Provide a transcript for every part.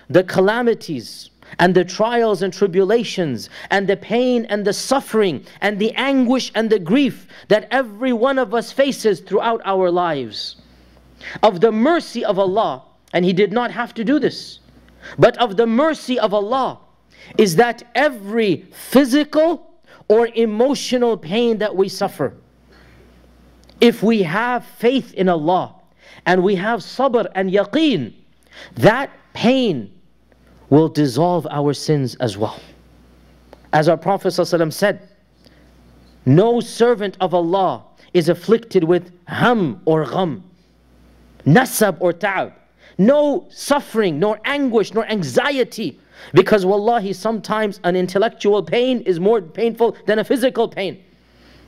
the calamities and the trials and tribulations and the pain and the suffering and the anguish and the grief that every one of us faces throughout our lives. Of the mercy of Allah, and He did not have to do this, but of the mercy of Allah is that every physical or emotional pain that we suffer, if we have faith in Allah and we have sabr and yaqeen, that pain will dissolve our sins as well. As our Prophet ﷺ said, no servant of Allah is afflicted with ham or gham, nasab or ta'ab. No suffering, nor anguish, nor anxiety. Because wallahi, sometimes an intellectual pain is more painful than a physical pain.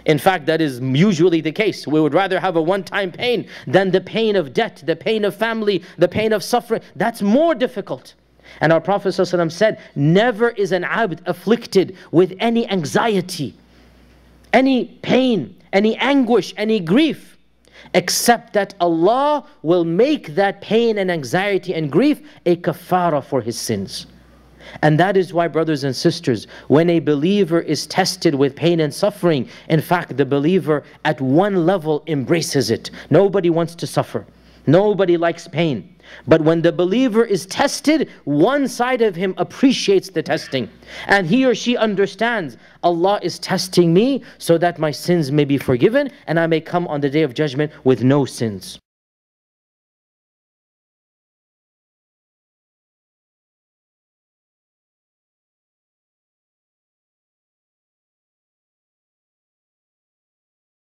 In fact, that is usually the case. We would rather have a one-time pain than the pain of debt, the pain of family, the pain of suffering. That's more difficult. And our Prophet ﷺ said, never is an abd afflicted with any anxiety, any pain, any anguish, any grief, except that Allah will make that pain and anxiety and grief a kafara for his sins. And that is why, brothers and sisters, when a believer is tested with pain and suffering, in fact, the believer at one level embraces it. Nobody wants to suffer. Nobody likes pain. But when the believer is tested, one side of him appreciates the testing. And he or she understands, Allah is testing me so that my sins may be forgiven and I may come on the Day of Judgment with no sins.